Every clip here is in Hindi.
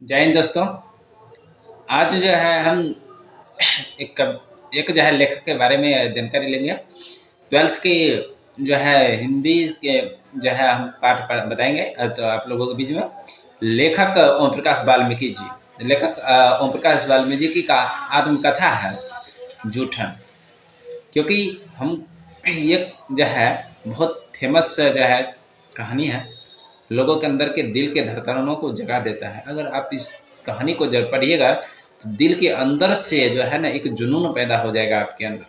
जय हिंद दोस्तों। आज जो है हम एक जो है लेखक के बारे में जानकारी लेंगे। ट्वेल्थ की जो है हिंदी के जो है हम बताएंगे। तो आप लोगों के बीच में लेखक ओम प्रकाश वाल्मीकि जी, लेखक ओम प्रकाश वाल्मीकि जी का आत्मकथा है जूठन। क्योंकि हम ये जो है बहुत फेमस जो है कहानी है, लोगों के अंदर के दिल के धड़कनों को जगा देता है। अगर आप इस कहानी को जब पढ़िएगा तो दिल के अंदर से जो है ना एक जुनून पैदा हो जाएगा आपके अंदर।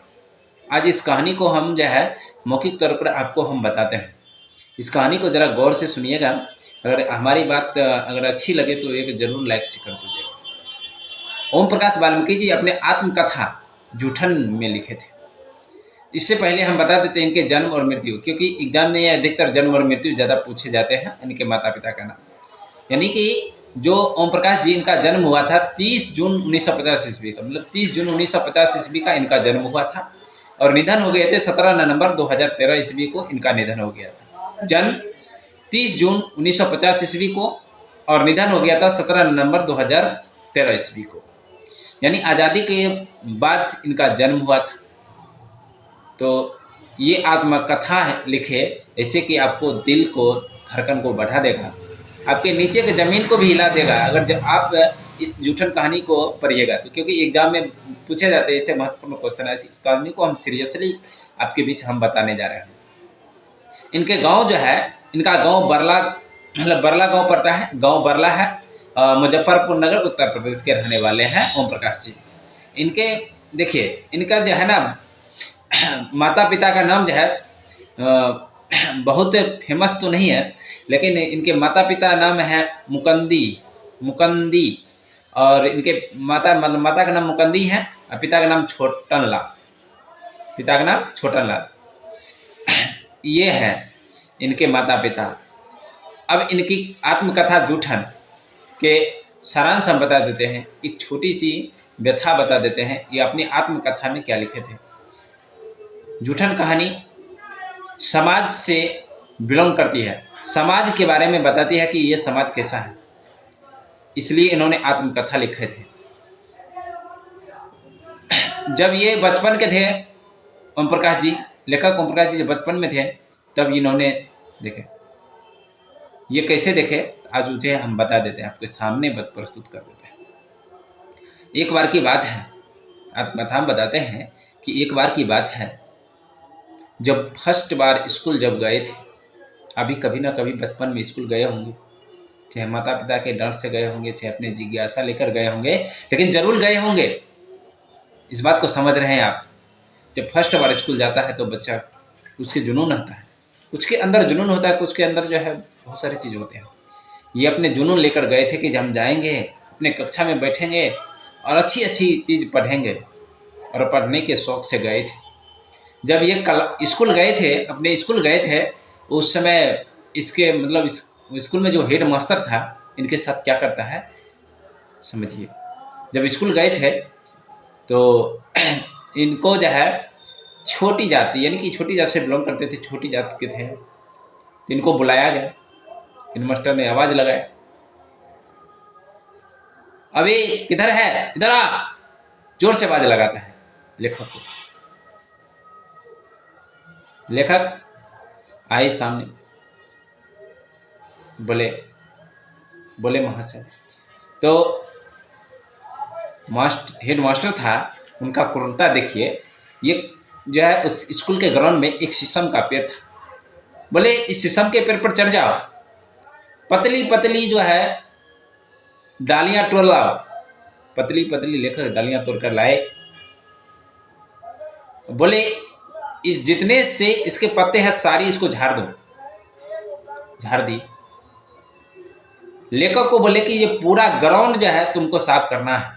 आज इस कहानी को हम जो है मौखिक तौर पर आपको हम बताते हैं। इस कहानी को ज़रा गौर से सुनिएगा। अगर हमारी बात अगर अच्छी लगे तो एक जरूर लाइक से कर दीजिएगा। ओम प्रकाश वाल्मीकि जी अपने आत्मकथा जूठन में लिखे थे। इससे पहले हम बता देते हैं इनके जन्म और मृत्यु, क्योंकि एग्जाम में अधिकतर जन्म और मृत्यु ज़्यादा पूछे जाते हैं। इनके माता पिता का नाम, यानी कि जो ओम प्रकाश जी, इनका जन्म हुआ था 30 जून 1950 ईस्वी का, मतलब 30 जून 1950 ईस्वी का इनका जन्म हुआ था और निधन हो गए थे 17 नवंबर 2013 ईस्वी को इनका निधन हो गया था। जन्म 30 जून 1950 ईस्वी को और निधन हो गया था 17 नवंबर 2013 ईस्वी को, यानी आज़ादी के बाद इनका जन्म हुआ था। तो ये आत्मकथा लिखे ऐसे कि आपको दिल को धड़कन को बढ़ा देगा, आपके नीचे के ज़मीन को भी हिला देगा अगर जो आप इस जूठन कहानी को पढ़िएगा तो। क्योंकि एग्जाम में पूछे जाते हैं ऐसे महत्वपूर्ण क्वेश्चन है। इस कहानी को हम सीरियसली आपके बीच हम बताने जा रहे हैं। इनके गांव जो है, इनका गांव बरला, मतलब बरला गांव पड़ता है। गांव बरला है, मुजफ्फरपुर नगर उत्तर प्रदेश के रहने वाले हैं ओम प्रकाश जी। इनके देखिए, इनका जो है ना माता पिता का नाम जो है बहुत फेमस तो नहीं है, लेकिन इनके माता पिता नाम है मुकंदी मुकंदी और इनके माता का नाम मुकंदी है और पिता का नाम छोटन लाल। पिता का नाम छोटन लाल, ये है इनके माता पिता। अब इनकी आत्मकथा जूठन के सारांश हम बता देते हैं, एक छोटी सी व्यथा बता देते हैं ये अपनी आत्मकथा में क्या लिखे थे। जूठन कहानी समाज से बिलोंग करती है, समाज के बारे में बताती है कि ये समाज कैसा है, इसलिए इन्होंने आत्मकथा लिखे थे। जब ये बचपन के थे, ओम प्रकाश जी, लेखक ओम प्रकाश जी जब बचपन में थे तब इन्होंने देखे। ये कैसे देखे आज मुझे हम बता देते हैं, आपके सामने प्रस्तुत कर देते हैं। एक बार की बात है, आत्मकथा हम बताते हैं कि एक बार की बात है जब फर्स्ट बार स्कूल जब गए थे। अभी कभी ना कभी बचपन में स्कूल गए होंगे, चाहे माता पिता के डर से गए होंगे, चाहे अपने जिज्ञासा लेकर गए होंगे, लेकिन जरूर गए होंगे। इस बात को समझ रहे हैं आप। जब फर्स्ट बार स्कूल जाता है तो बच्चा, उसके जुनून होता है, उसके अंदर जुनून होता है, उसके अंदर जो है बहुत सारी चीज़ होते हैं। ये अपने जुनून लेकर गए थे कि हम जाएंगे, अपने कक्षा में बैठेंगे और अच्छी अच्छी चीज़ पढ़ेंगे, और पढ़ने के शौक़ से गए थे। जब ये स्कूल गए थे, अपने स्कूल गए थे, उस समय इसके मतलब स्कूल में जो हेड मास्टर था इनके साथ क्या करता है समझिए। जब स्कूल गए थे तो इनको जो है छोटी जाति, यानी कि छोटी जाति से बिलोंग करते थे, छोटी जाति के थे, तो इनको बुलाया गया। इन मास्टर ने आवाज़ लगाया, अभी किधर है, इधर आ। जोर से आवाज़ लगाता है लेखक को। लेखक आए सामने, बोले महाशय। तो हेड मास्टर था, उनका क्रूरता देखिए। ये जो है उस स्कूल के ग्राउंड में एक शीशम का पेड़ था। बोले इस शीशम के पेड़ पर चढ़ जाओ, पतली पतली जो है डालियां तोड़ लाओ। पतली पतली लेखक डालियां तोड़ कर लाए। बोले इस जितने से इसके पत्ते हैं सारी इसको झाड़ दो। झाड़ दी। लेखक को बोले कि ये पूरा ग्राउंड जो है तुमको साफ करना है,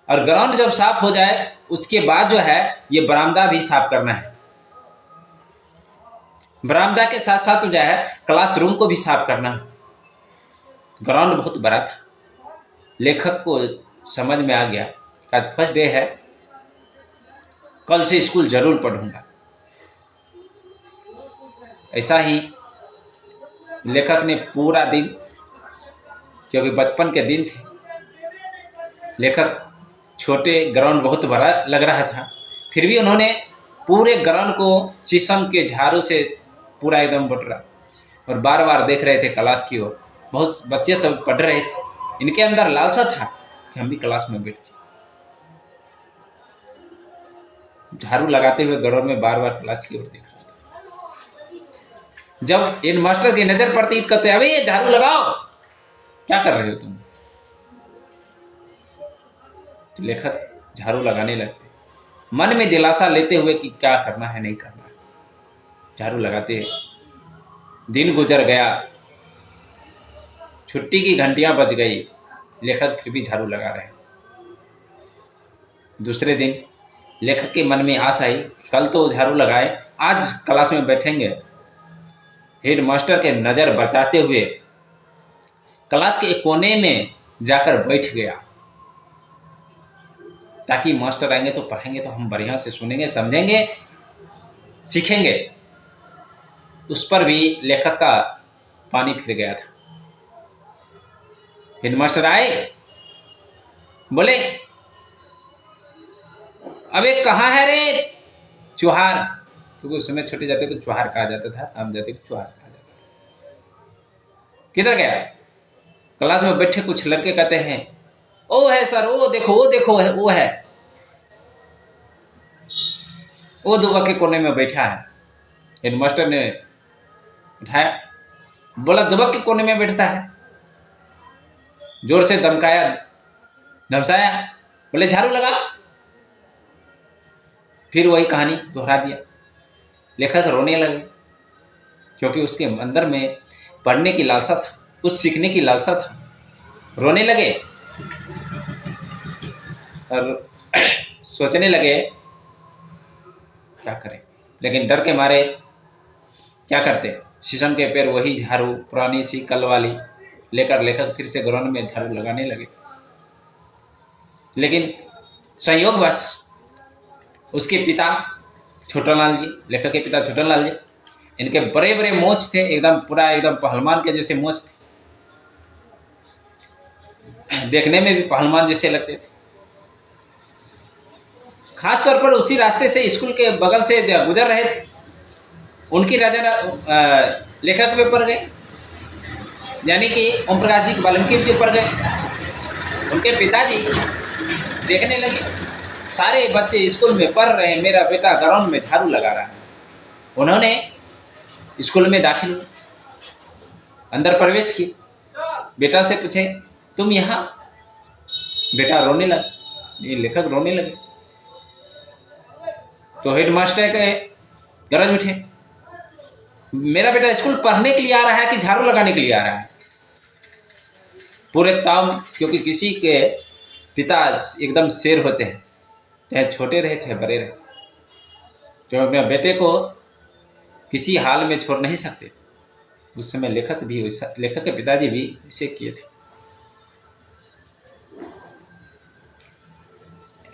और ग्राउंड जब साफ हो जाए उसके बाद जो है ये बरामदा भी साफ करना है। बरामदा के साथ साथ जो है क्लासरूम को भी साफ करना है। ग्राउंड बहुत बड़ा था। लेखक को समझ में आ गया कि आज फर्स्ट डे है, कल से स्कूल जरूर पढ़ूंगा। ऐसा ही लेखक ने पूरा दिन, क्योंकि बचपन के दिन थे, लेखक छोटे ग्राउंड बहुत बड़ा लग रहा था, फिर भी उन्होंने पूरे ग्राउंड को शीशम के झाड़ू से पूरा एकदम बटोरा और बार बार देख रहे थे क्लास की ओर। बहुत बच्चे सब पढ़ रहे थे, इनके अंदर लालसा था कि हम भी क्लास में बैठते। झाड़ू लगाते हुए ग्राउंड में बार बार क्लास की ओर देख रहा था। जब इन मास्टर की नजर पड़ती कहते, अबे ये झाड़ू लगाओ, क्या कर रहे हो तुम? तो लेखक झाड़ू लगाने लगते, मन में दिलासा लेते हुए कि क्या करना है नहीं करना है। झाड़ू लगाते, दिन गुजर गया, छुट्टी की घंटियां बज गई, लेखक फिर भी झाड़ू लगा रहे। दूसरे दिन लेखक के मन में आस आई, कल तो झाड़ू लगाए, आज क्लास में बैठेंगे। हेड मास्टर के नज़र बचाते हुए क्लास के एक कोने में जाकर बैठ गया, ताकि मास्टर आएंगे तो पढ़ेंगे तो हम बढ़िया से सुनेंगे, समझेंगे, सीखेंगे। उस पर भी लेखक का पानी फिर गया था। हेडमास्टर आए, बोले, अबे कहाँ है रे चुहार? क्योंकि उस समय छोटे जाते को चुहार कहा जाता था, आम जाते को चुहार कहा जाता था। किधर गया? क्लास में बैठे कुछ लड़के कहते हैं, ओ है सर, वो देखो वो देखो है, वो है, वो दुबक के कोने में बैठा है। हेडमास्टर ने उठाया, बोला दुबक के कोने में बैठता है। जोर से धमकाया, धमसाया, बोले झाड़ू लगा। फिर वही कहानी दोहरा दिया। लेखक रोने लगे, क्योंकि उसके अंदर में पढ़ने की लालसा था, कुछ सीखने की लालसा था। रोने लगे और सोचने लगे क्या करें, लेकिन डर के मारे क्या करते, शीशम के पैर वही झाड़ू पुरानी सी कल वाली लेकर लेखक फिर से ग्राउंड में झाड़ू लगाने लगे। लेकिन संयोगवश उसके पिता छोटनलाल जी, लेखक के पिता छोटनलाल जी, इनके बड़े बड़े मोछ थे, एकदम पूरा एकदम पहलवान के जैसे मोछ थे, देखने में भी पहलवान जैसे लगते थे। खास तौर पर उसी रास्ते से स्कूल के बगल से गुजर रहे थे, उनकी नजर लेखक पे पड़ गए, यानी कि ओम प्रकाश जी वाल्मीकि के ऊपर गए। उनके पिताजी देखने लगे, सारे बच्चे स्कूल में पढ़ रहे हैं, मेरा बेटा ग्राउंड में झाड़ू लगा रहा है। उन्होंने स्कूल में दाखिल हुए, अंदर प्रवेश किए, बेटा से पूछे, तुम यहाँ? बेटा रोने लगा, ये लेखक रोने लगे। तो हेडमास्टर के गरज उठे, मेरा बेटा स्कूल पढ़ने के लिए आ रहा है कि झाड़ू लगाने के लिए आ रहा है? पूरे ताव में, क्योंकि किसी के पिता एकदम शेर होते हैं, चाहे छोटे रहे चाहे बड़े रहे, जो अपने बेटे को किसी हाल में छोड़ नहीं सकते। उस समय लेखक के पिताजी भी इसे किए थे।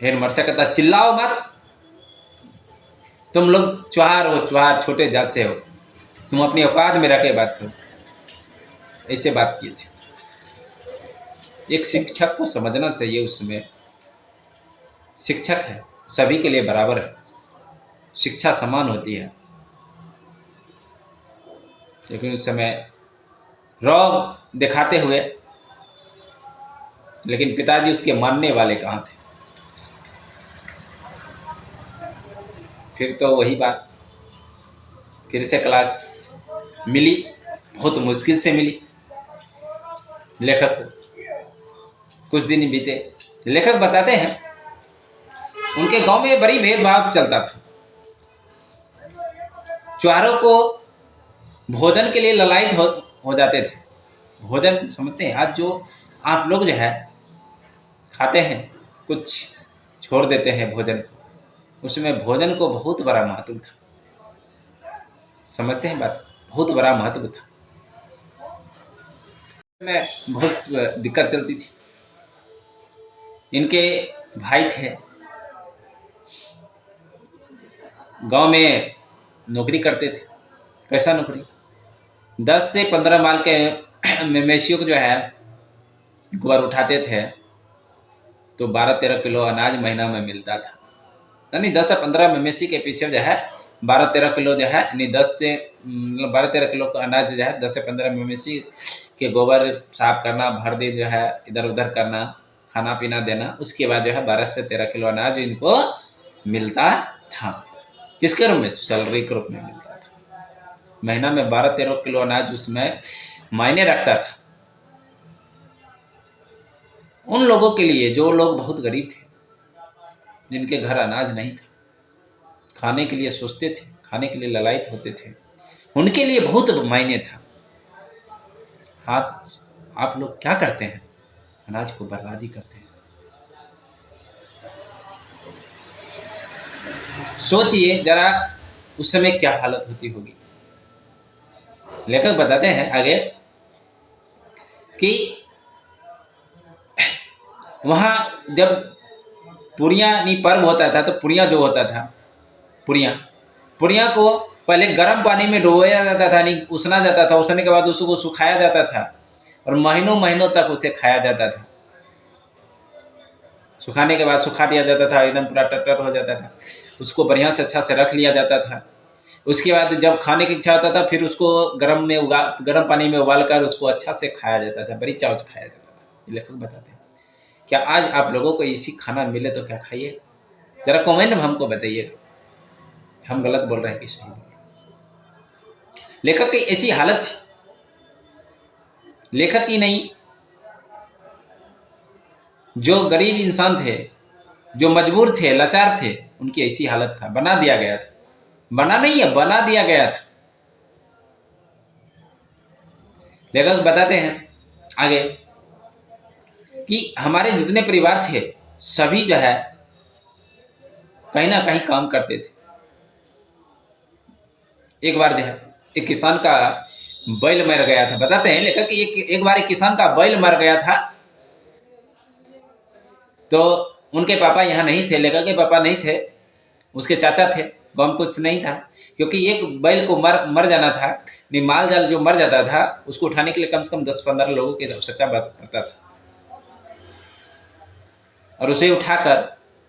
हेडमास्टर कहता, चिल्लाओ मत, तुम लोग चुहार हो, चुहार छोटे जात से हो, तुम अपनी औकात में रह के बात करो। ऐसे बात किए थे। एक शिक्षक को समझना चाहिए, उसमें शिक्षक है, सभी के लिए बराबर है, शिक्षा समान होती है। लेकिन उस समय रौब दिखाते हुए, लेकिन पिताजी उसके मानने वाले कहाँ थे। फिर तो वही बात, फिर से क्लास मिली, बहुत मुश्किल से मिली लेखक को। कुछ दिन बीते, लेखक बताते हैं उनके गांव में बड़ी भेदभाव चलता था। चुहारों को भोजन के लिए ललायित हो जाते थे। भोजन समझते हैं, आज जो आप लोग जो है खाते हैं, कुछ छोड़ देते हैं भोजन, उसमें भोजन को बहुत बड़ा महत्व था। समझते हैं बात, बहुत बड़ा महत्व था। में बहुत दिक्कत चलती थी। इनके भाई थे, गांव में नौकरी करते थे। कैसा नौकरी? 10 से 15 माल के मवेशियों को जो है गोबर उठाते थे, तो 12-13 किलो अनाज महीना में मिलता था। यानी 10 से 15 मवेशी के पीछे जो है 12-13 किलो जो है, यानी 10 से 12-13 किलो का अनाज जो है 10 से 15 मवेशी के गोबर साफ करना, भर दे जो है इधर उधर करना, खाना पीना देना, उसके बाद जो है 12 से 13 किलो अनाज इनको मिलता था। किसके रूप में? सैलरी के रूप में मिलता था। महीना में 12-13 किलो अनाज उसमें मायने रखता था उन लोगों के लिए जो लोग बहुत गरीब थे, जिनके घर अनाज नहीं था, खाने के लिए सोचते थे, खाने के लिए ललायत होते थे, उनके लिए बहुत मायने था। आप लोग क्या करते हैं? अनाज को बर्बादी करते हैं। सोचिए जरा उस समय क्या हालत होती होगी। लेखक बताते हैं आगे कि वहां जब पुड़िया नहीं पर्व होता था, तो पुड़िया जो होता था, पुड़िया को पहले गर्म पानी में डुबोया जाता था, नहीं उसना जाता था, उसने के बाद उसको सुखाया जाता था और महीनों महीनों तक उसे खाया जाता था। सुखाने के बाद सुखा दिया जाता था, एकदम पूरा टटर हो जाता था, उसको बढ़िया से अच्छा से रख लिया जाता था। उसके बाद जब खाने की इच्छा होता था फिर उसको गर्म पानी में उबाल कर उसको अच्छा से खाया जाता था, बड़ी चाव से खाया जाता था। लेखक बताते हैं क्या आज आप लोगों को इसी खाना मिले तो क्या खाइए? जरा कमेंट में हमको बताइएगा, हम गलत बोल रहे हैं कि सही बोल रहे हैं। लेखक की ऐसी हालत थी, लेखक ही नहीं, जो गरीब इंसान थे, जो मजबूर थे, लाचार थे, उनकी ऐसी हालत था। बना दिया गया था, बना नहीं है, बना दिया गया था। लेखक बताते हैं आगे कि हमारे जितने परिवार थे सभी जो है कहीं ना कहीं काम करते थे। एक बार जो है एक किसान का बैल मर गया था। बताते हैं लेखक कि एक बार एक किसान का बैल मर गया था, तो उनके पापा यहाँ नहीं थे, लेखक के पापा नहीं थे, उसके चाचा थे। गाँव में कुछ नहीं था, क्योंकि एक बैल को मर जाना था, नहीं माल जाल जो मर जाता था उसको उठाने के लिए कम से कम 10-15 लोगों की आवश्यकता पड़ता था, और उसे उठाकर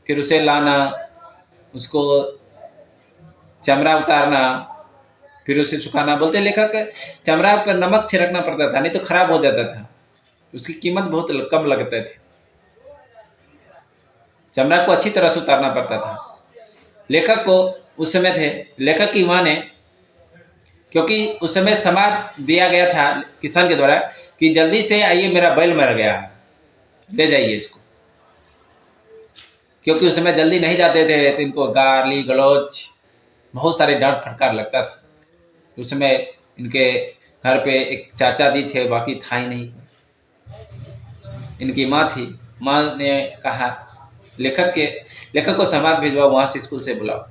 फिर उसे लाना, उसको चमड़ा उतारना, फिर उसे सुखाना। बोलते लेखक चमड़ा पर नमक छिड़कना पड़ता था, नहीं तो खराब हो जाता था, उसकी कीमत बहुत कम लगता थी। चमड़ा को अच्छी तरह से उतारना पड़ता था। लेखक को उस समय थे, लेखक की मां ने, क्योंकि उस समय समाज दिया गया था किसान के द्वारा कि जल्दी से आइए मेरा बैल मर गया है, ले जाइए इसको, क्योंकि उस समय जल्दी नहीं जाते थे तो इनको गाली गलौज बहुत सारे डांट फटकार लगता था। उस समय इनके घर पे एक चाचा जी थे, बाकी था ही नहीं। इनकी माँ थी, माँ ने कहा लेखक को समाज भिजवाओ, वहाँ से स्कूल से बुलाओ।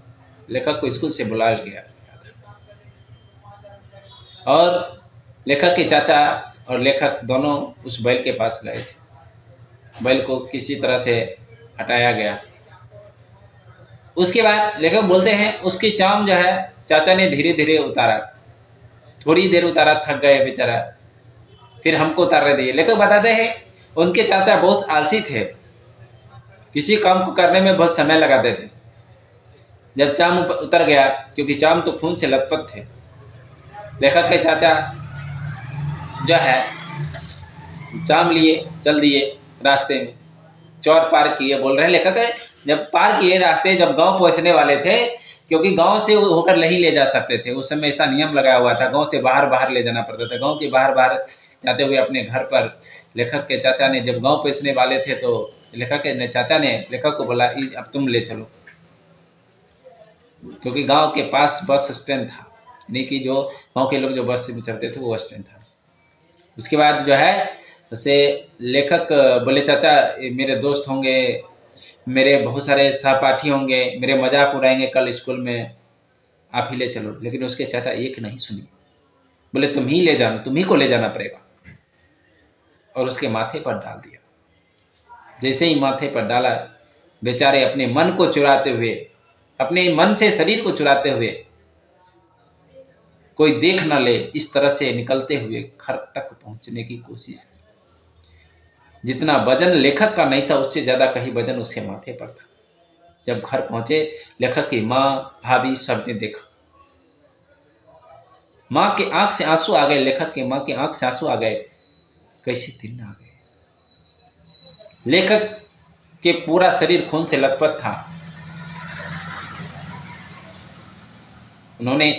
लेखक को स्कूल से बुला गया और लेखक के चाचा और लेखक दोनों उस बैल के पास गए थे। बैल को किसी तरह से हटाया गया। उसके बाद लेखक बोलते हैं उसकी चाम जो है चाचा ने धीरे धीरे उतारा, थोड़ी देर उतारा, थक गए बेचारा, फिर हमको उतारने दिए। लेखक बताते हैं उनके चाचा बहुत आलसी थे, किसी काम को करने में बहुत समय लगाते थे। जब चाम उतर गया, क्योंकि चाम तो खून से लथपथ थे, लेखक के चाचा जो है चाम लिए चल दिए रास्ते में, चौर पार किए। बोल रहे हैं लेखक जब पार किए रास्ते, जब गांव पहुंचने वाले थे, क्योंकि गांव से होकर नहीं ले जा सकते थे, उस समय ऐसा नियम लगाया हुआ था, गांव से बाहर ले जाना पड़ता था। गांव के बाहर जाते हुए अपने घर पर लेखक के चाचा ने जब गांव पहुंचने वाले थे, तो लेखक के चाचा ने लेखक को बोला अब तुम ले चलो, क्योंकि गांव के पास बस स्टैंड था, यानी कि जो गांव के लोग जो बस में चढ़ते थे वो बस स्टैंड था। उसके बाद जो है उसे लेखक बोले चाचा मेरे दोस्त होंगे, मेरे बहुत सारे सहपाठी होंगे, मेरे मजाक उड़ाएंगे कल स्कूल में, आप ही ले चलो। लेकिन उसके चाचा एक नहीं सुनी, बोले तुम ही ले जाना, तुम ही को ले जाना पड़ेगा, और उसके माथे पर डाल दिया। जैसे ही माथे पर डाला, बेचारे अपने मन को चुराते हुए, अपने मन से शरीर को चुराते हुए, कोई देख न ले इस तरह से निकलते हुए घर तक पहुंचने की कोशिश की। जितना वजन लेखक का नहीं था उससे ज़्यादा कहीं वजन उसके माथे पर था। जब घर पहुंचे लेखक की माँ, भाभी सब ने देखा। माँ के आंख से आंसू आ गए, लेखक की माँ के आंख से आंसू आ गए। कैसे दिन आ गए। लेखक के पूरा शरीर खून से लथपथ था। उन्होंने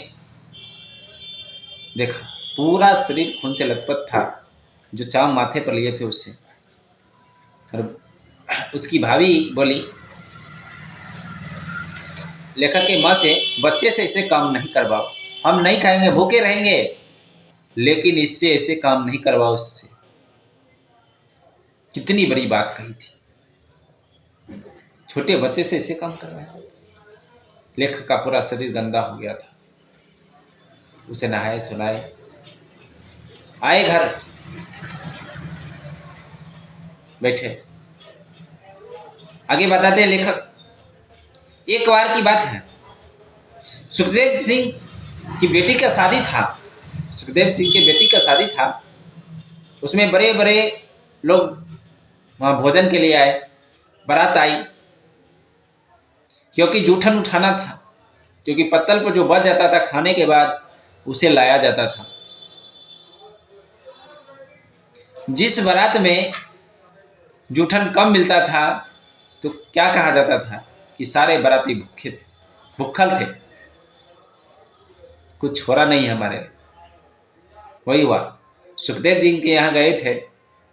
देखा पूरा शरीर खून से लथपथ था, जो चाम माथे पर लिए थे उससे। और उसकी भाभी बोली लेखक की माँ से, बच्चे से इसे काम नहीं करवाओ, हम नहीं खाएंगे, भूखे रहेंगे, लेकिन इससे ऐसे काम नहीं करवाओ उससे। कितनी बड़ी बात कही थी, छोटे बच्चे से ऐसे काम कर रहे हैं। लेखक का पूरा शरीर गंदा हो गया था। उसे नहाए सुनाए, आए घर, बैठे। आगे बताते हैं लेखक। एक बार की बात है, सुखदेव सिंह की बेटी का शादी था। सुखदेव सिंह की बेटी का शादी था। उसमें बड़े बड़े लोग वहाँ भोजन के लिए आए, बारात आई। क्योंकि जूठन उठाना था, क्योंकि पत्तल पर जो बच जाता था खाने के बाद उसे लाया जाता था। जिस बारात में जूठन कम मिलता था तो क्या कहा जाता था कि सारे बाराती भूखे थे, भूखल थे, कुछ छोड़ा नहीं हमारे लिए। वही हुआ, सुखदेव जी के यहाँ गए थे,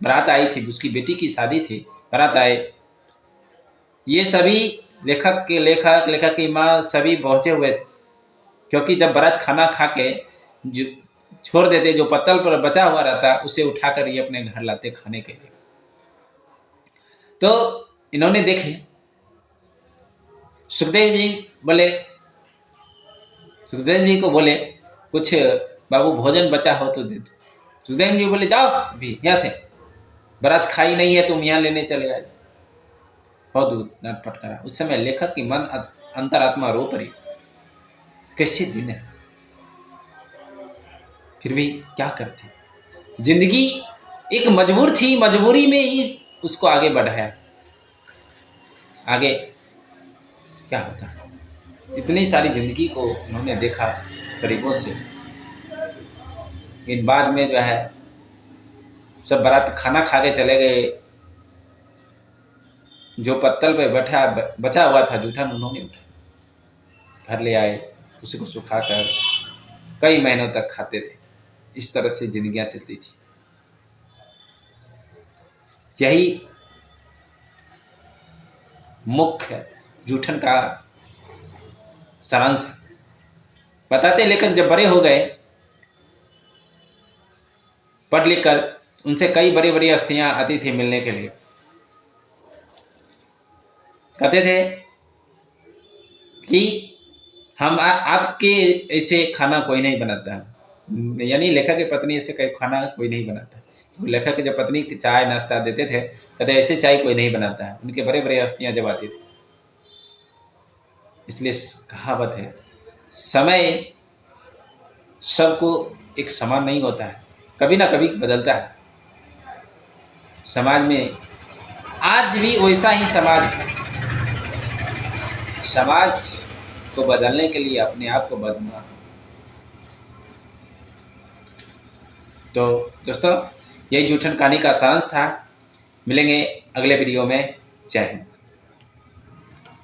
बारात आई थी, उसकी बेटी की शादी थी, बारात आए। ये सभी लेखक की माँ सभी पहुँचे हुए थे। क्योंकि जब बारात खाना खा के जो छोड़ देते, जो पत्तल पर बचा हुआ रहता उसे उठाकर ये अपने घर लाते खाने के लिए। तो इन्होंने देखे, सुखदेव जी को बोले कुछ बाबू भोजन बचा हो तो दे दो। सुखदेव जी बोले जाओ अभी यहाँ से, बारात खाई नहीं है तुम यहाँ लेने चले आए। बहुत दूर नटपट करा। उस समय लेखक की मन अंतरात्मा रो पड़ी। कैसे दिन है, फिर भी क्या करते। जिंदगी एक मजबूर थी, मजबूरी में ही उसको आगे बढ़ाया। आगे क्या होता है, इतनी सारी जिंदगी को उन्होंने देखा करीबों से। इन बाद में जो है सब बारात खाना खा के चले गए। जो पत्तल पे बैठा बचा हुआ था जूठन, उन्होंने उठा घर ले आए, उसी को सुखाकर कई महीनों तक खाते थे। इस तरह से जिंदगियां चलती थी। यही मुख्य जूठन का सारांश है। बताते लेखक जब बड़े हो गए, पढ़ लिख कर, उनसे कई बड़ी बड़ी हस्तियां आती थी मिलने के लिए। कहते थे कि हम आपके ऐसे खाना कोई नहीं बनाता, यानी लेखक की पत्नी ऐसे कई खाना कोई नहीं बनाता। लेखक की जब पत्नी चाय नाश्ता देते थे, कहते ऐसे चाय कोई नहीं बनाता है। उनके बड़े बड़े हस्तियां जब आती थी। इसलिए कहावत है, समय सबको एक समान नहीं होता है, कभी ना कभी बदलता है। समाज में आज भी वैसा ही समाज है। समाज को बदलने के लिए अपने आप को बदलना। तो दोस्तों, यही जूठन कहानी का सारांश था। मिलेंगे अगले वीडियो में। जय हिंद।